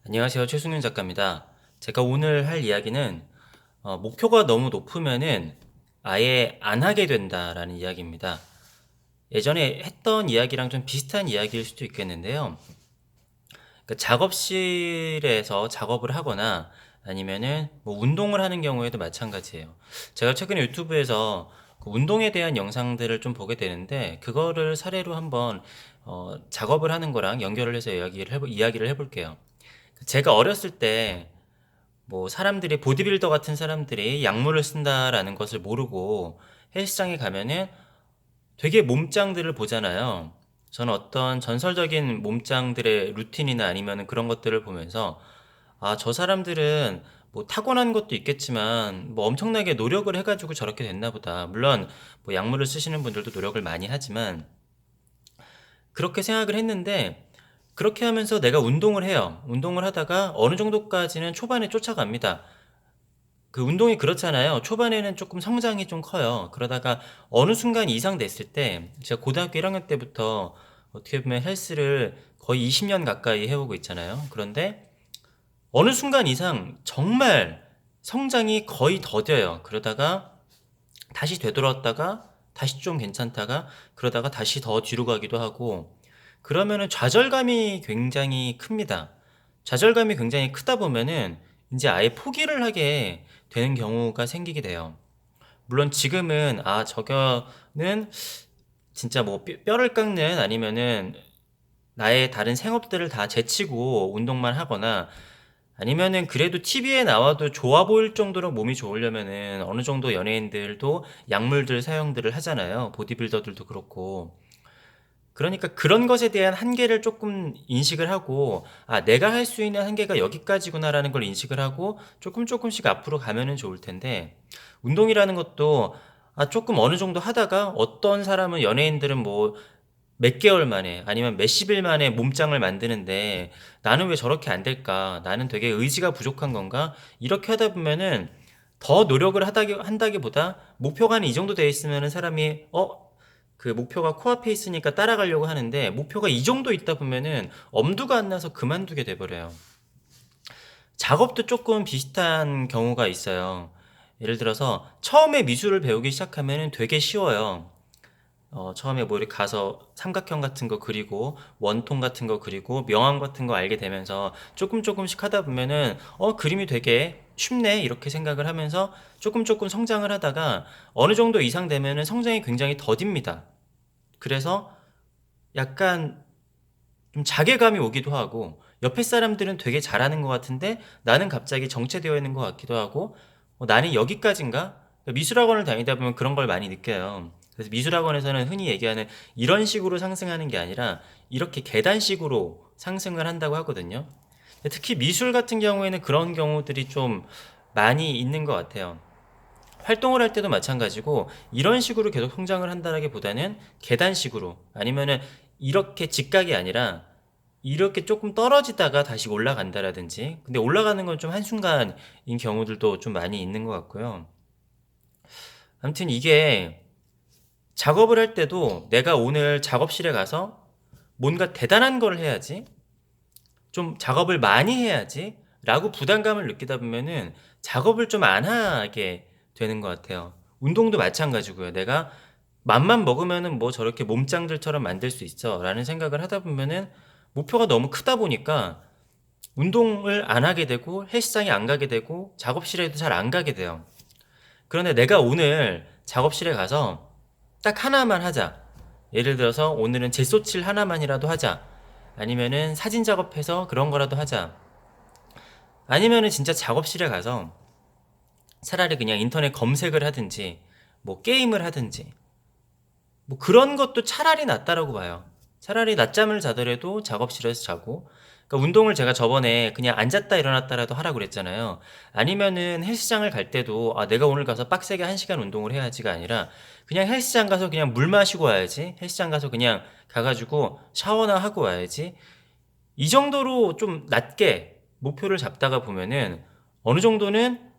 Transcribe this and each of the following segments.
안녕하세요. 최승윤 작가입니다. 제가 오늘 할 이야기는 목표가 너무 높으면은 아예 안 하게 된다라는 이야기입니다. 예전에 했던 이야기랑 좀 비슷한 이야기일 수도 있겠는데요. 그러니까 작업실에서 작업을 하거나 아니면은 뭐 운동을 하는 경우에도 마찬가지예요. 제가 최근에 유튜브에서 그 운동에 대한 영상들을 좀 보게 되는데 그거를 사례로 한번 작업을 하는 거랑 연결을 해서 이야기를 해볼게요. 제가 어렸을 때 뭐 사람들이 보디빌더 같은 사람들이 약물을 쓴다라는 것을 모르고 헬스장에 가면은 되게 몸짱들을 보잖아요. 저는 어떤 전설적인 몸짱들의 루틴이나 아니면 그런 것들을 보면서 아, 저 사람들은 뭐 타고난 것도 있겠지만 뭐 엄청나게 노력을 해가지고 저렇게 됐나 보다. 물론 뭐 약물을 쓰시는 분들도 노력을 많이 하지만 그렇게 생각을 했는데 그렇게 하면서 내가 운동을 해요. 운동을 하다가 어느 정도까지는 초반에 쫓아갑니다. 그 운동이 그렇잖아요. 초반에는 조금 성장이 좀 커요. 그러다가 어느 순간 이상 됐을 때 제가 고등학교 1학년 때부터 어떻게 보면 헬스를 거의 20년 가까이 해오고 있잖아요. 그런데 어느 순간 이상 정말 성장이 거의 더뎌요. 그러다가 다시 되돌았다가 다시 좀 괜찮다가 그러다가 다시 더 뒤로 가기도 하고 그러면은 좌절감이 굉장히 큽니다. 좌절감이 굉장히 크다 보면은 이제 아예 포기를 하게 되는 경우가 생기게 돼요. 물론 지금은 아 저거는 진짜 뭐 뼈를 깎는 아니면은 나의 다른 생업들을 다 제치고 운동만 하거나 아니면은 그래도 TV에 나와도 좋아 보일 정도로 몸이 좋으려면은 어느 정도 연예인들도 약물들 사용들을 하잖아요. 보디빌더들도 그렇고. 그러니까 그런 것에 대한 한계를 조금 인식을 하고, 아, 내가 할 수 있는 한계가 여기까지구나라는 걸 인식을 하고 조금 조금씩 앞으로 가면은 좋을 텐데, 운동이라는 것도 아, 조금 어느 정도 하다가 어떤 사람은 연예인들은 뭐 몇 개월 만에 아니면 몇십 일 만에 몸짱을 만드는데 나는 왜 저렇게 안 될까? 나는 되게 의지가 부족한 건가? 이렇게 하다 보면은 더 노력을 한다기보다 목표가 한 이 정도 돼 있으면은 사람이 그 목표가 코앞에 있으니까 따라가려고 하는데 목표가 이 정도 있다 보면은 엄두가 안 나서 그만두게 돼버려요. 작업도 조금 비슷한 경우가 있어요. 예를 들어서 처음에 미술을 배우기 시작하면은 되게 쉬워요. 처음에 뭐 이렇게 가서 삼각형 같은 거 그리고 원통 같은 거 그리고 명암 같은 거 알게 되면서 조금 조금씩 하다 보면은 그림이 되게 쉽네 이렇게 생각을 하면서 조금 조금 성장을 하다가 어느 정도 이상 되면은 성장이 굉장히 더딥니다. 그래서 약간 좀 자괴감이 오기도 하고 옆에 사람들은 되게 잘하는 것 같은데 나는 갑자기 정체되어 있는 것 같기도 하고 나는 여기까지인가? 미술학원을 다니다 보면 그런 걸 많이 느껴요. 그래서 미술학원에서는 흔히 얘기하는 이런 식으로 상승하는 게 아니라 이렇게 계단식으로 상승을 한다고 하거든요. 특히 미술 같은 경우에는 그런 경우들이 좀 많이 있는 것 같아요. 활동을 할 때도 마찬가지고 이런 식으로 계속 성장을 한다라기보다는 계단식으로 아니면은 이렇게 직각이 아니라 이렇게 조금 떨어지다가 다시 올라간다라든지 근데 올라가는 건 좀 한순간인 경우들도 좀 많이 있는 것 같고요. 아무튼 이게 작업을 할 때도 내가 오늘 작업실에 가서 뭔가 대단한 걸 해야지 좀 작업을 많이 해야지 라고 부담감을 느끼다 보면은 작업을 좀 안 하게 되는 것 같아요. 운동도 마찬가지고요. 내가 맘만 먹으면은 뭐 저렇게 몸짱들처럼 만들 수 있어 라는 생각을 하다 보면은 목표가 너무 크다 보니까 운동을 안 하게 되고 헬스장에 안 가게 되고 작업실에도 잘 안 가게 돼요. 그런데 내가 오늘 작업실에 가서 딱 하나만 하자. 예를 들어서 오늘은 젯소칠 하나만이라도 하자. 아니면은 사진 작업해서 그런 거라도 하자. 아니면은 진짜 작업실에 가서 차라리 그냥 인터넷 검색을 하든지 뭐 게임을 하든지 뭐 그런 것도 차라리 낫다라고 봐요. 차라리 낮잠을 자더라도 작업실에서 자고 그러니까 운동을 제가 저번에 그냥 앉았다 일어났다라도 하라고 그랬잖아요. 아니면은 헬스장을 갈 때도 아 내가 오늘 가서 빡세게 1시간 운동을 해야지가 아니라 그냥 헬스장 가서 그냥 물 마시고 와야지. 헬스장 가서 그냥 가가지고 샤워나 하고 와야지. 이 정도로 좀 낮게 목표를 잡다가 보면은 어느 정도는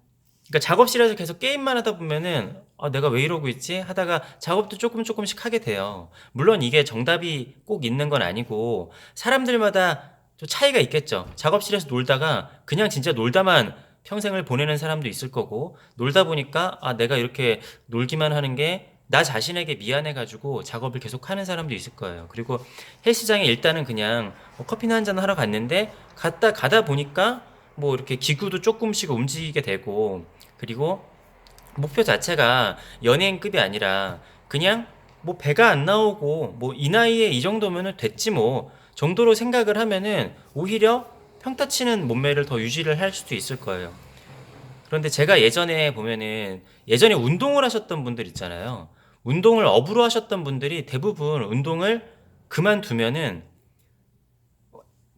그러니까 작업실에서 계속 게임만 하다 보면은 내가 왜 이러고 있지? 하다가 작업도 조금 조금씩 하게 돼요. 물론 이게 정답이 꼭 있는 건 아니고 사람들마다 좀 차이가 있겠죠. 작업실에서 놀다가 그냥 진짜 놀다만 평생을 보내는 사람도 있을 거고, 놀다 보니까 아, 내가 이렇게 놀기만 하는 게 나 자신에게 미안해가지고 작업을 계속 하는 사람도 있을 거예요. 그리고 헬스장에 일단은 그냥 뭐 커피나 한잔 하러 갔는데 가다 보니까 뭐 이렇게 기구도 조금씩 움직이게 되고, 그리고 목표 자체가 연예인급이 아니라 그냥 뭐 배가 안 나오고 뭐 이 나이에 이 정도면은 됐지 뭐 정도로 생각을 하면은 오히려 평타치는 몸매를 더 유지를 할 수도 있을 거예요. 그런데 제가 예전에 보면은 예전에 운동을 하셨던 분들 있잖아요. 운동을 업으로 하셨던 분들이 대부분 운동을 그만두면은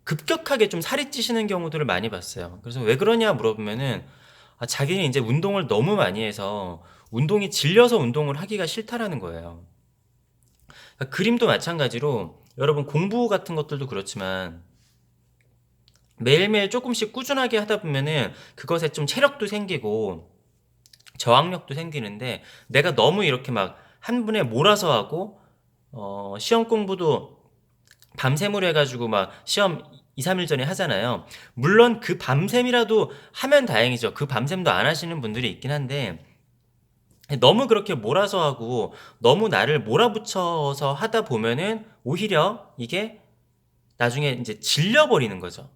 급격하게 좀 살이 찌시는 경우들을 많이 봤어요. 그래서 왜 그러냐 물어보면은 아, 자기는 이제 운동을 너무 많이 해서 운동이 질려서 운동을 하기가 싫다라는 거예요. 그러니까 그림도 마찬가지로 여러분 공부 같은 것들도 그렇지만 매일매일 조금씩 꾸준하게 하다 보면은 그것에 좀 체력도 생기고 저항력도 생기는데, 내가 너무 이렇게 막 한 분에 몰아서 하고 시험 공부도 밤샘으로 해가지고 막 시험 2, 3일 전에 하잖아요. 물론 그 밤샘이라도 하면 다행이죠. 그 밤샘도 안 하시는 분들이 있긴 한데, 너무 그렇게 몰아서 하고 너무 나를 몰아붙여서 하다 보면은 오히려 이게 나중에 이제 질려버리는 거죠.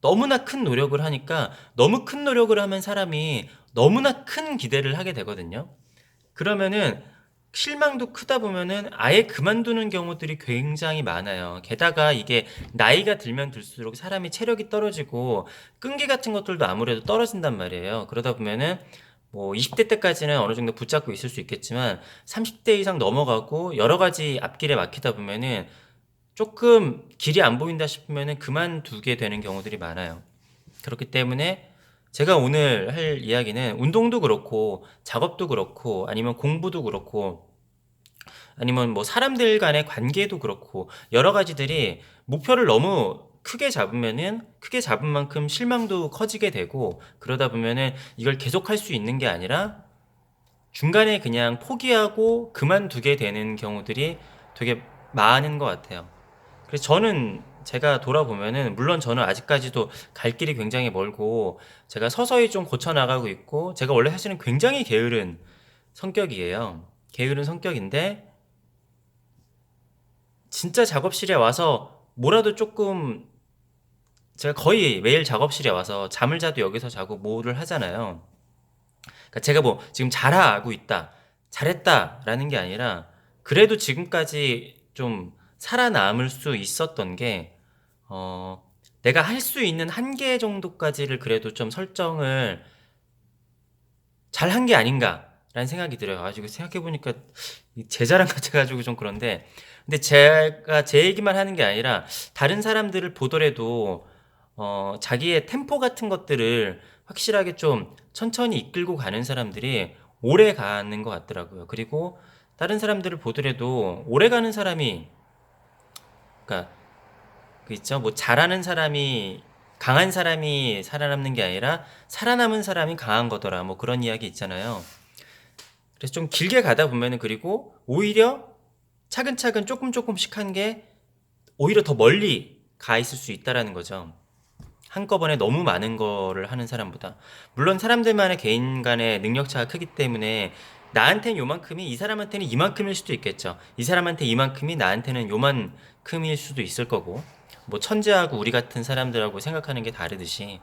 너무나 큰 노력을 하니까, 너무 큰 노력을 하면 사람이 너무나 큰 기대를 하게 되거든요. 그러면은 실망도 크다 보면은 아예 그만두는 경우들이 굉장히 많아요. 게다가 이게 나이가 들면 들수록 사람이 체력이 떨어지고 끈기 같은 것들도 아무래도 떨어진단 말이에요. 그러다 보면은 뭐 20대 때까지는 어느 정도 붙잡고 있을 수 있겠지만 30대 이상 넘어가고 여러 가지 앞길에 막히다 보면은 조금 길이 안 보인다 싶으면은 그만두게 되는 경우들이 많아요. 그렇기 때문에 제가 오늘 할 이야기는 운동도 그렇고 작업도 그렇고 아니면 공부도 그렇고 아니면 뭐 사람들 간의 관계도 그렇고 여러 가지들이 목표를 너무 크게 잡으면은 크게 잡은 만큼 실망도 커지게 되고, 그러다 보면은 이걸 계속할 수 있는 게 아니라 중간에 그냥 포기하고 그만두게 되는 경우들이 되게 많은 것 같아요. 그래서 저는 제가 돌아보면은 물론 저는 아직까지도 갈 길이 굉장히 멀고 제가 서서히 좀 고쳐 나가고 있고, 제가 원래 사실은 굉장히 게으른 성격이에요. 게으른 성격인데 진짜 작업실에 와서 뭐라도 조금, 제가 거의 매일 작업실에 와서 잠을 자도 여기서 자고 뭐를 하잖아요. 그러니까 제가 뭐 지금 잘하고 있다, 잘했다라는 게 아니라 그래도 지금까지 좀 살아남을 수 있었던 게 내가 할 수 있는 한계 정도까지를 그래도 좀 설정을 잘 한 게 아닌가라는 생각이 들어요. 가지고 생각해 보니까 제 자랑 같아가지고 좀 그런데, 근데 제가 제 얘기만 하는 게 아니라 다른 사람들을 보더라도 자기의 템포 같은 것들을 확실하게 좀 천천히 이끌고 가는 사람들이 오래 가는 것 같더라고요. 그리고 다른 사람들을 보더라도 오래 가는 사람이, 그러니까 그 있죠. 뭐 잘하는 사람이, 강한 사람이 살아남는 게 아니라 살아남은 사람이 강한 거더라. 뭐 그런 이야기 있잖아요. 그래서 좀 길게 가다 보면은 그리고 오히려 차근차근 조금씩 한 게 오히려 더 멀리 가 있을 수 있다라는 거죠. 한꺼번에 너무 많은 거를 하는 사람보다. 물론 사람들만의 개인 간의 능력차가 크기 때문에 나한테는 요만큼이 이 사람한테는 이만큼일 수도 있겠죠. 이 사람한테 이만큼이 나한테는 요만큼일 수도 있을 거고, 뭐 천재하고 우리 같은 사람들하고 생각하는 게 다르듯이,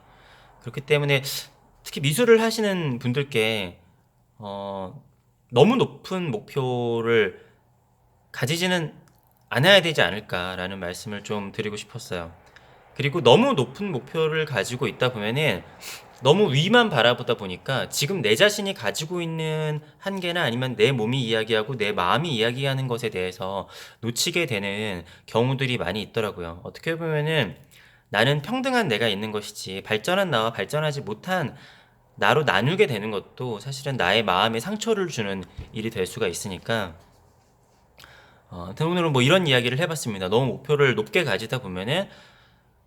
그렇기 때문에 특히 미술을 하시는 분들께 너무 높은 목표를 가지지는 않아야 되지 않을까라는 말씀을 좀 드리고 싶었어요. 그리고 너무 높은 목표를 가지고 있다 보면은 너무 위만 바라보다 보니까 지금 내 자신이 가지고 있는 한계나 아니면 내 몸이 이야기하고 내 마음이 이야기하는 것에 대해서 놓치게 되는 경우들이 많이 있더라고요. 어떻게 보면은 나는 평등한 내가 있는 것이지 발전한 나와 발전하지 못한 나로 나누게 되는 것도 사실은 나의 마음에 상처를 주는 일이 될 수가 있으니까, 오늘은 뭐 이런 이야기를 해봤습니다. 너무 목표를 높게 가지다 보면은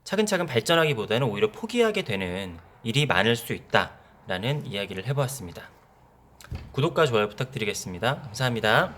차근차근 발전하기보다는 오히려 포기하게 되는 일이 많을 수 있다라는 이야기를 해보았습니다. 구독과 좋아요 부탁드리겠습니다. 감사합니다.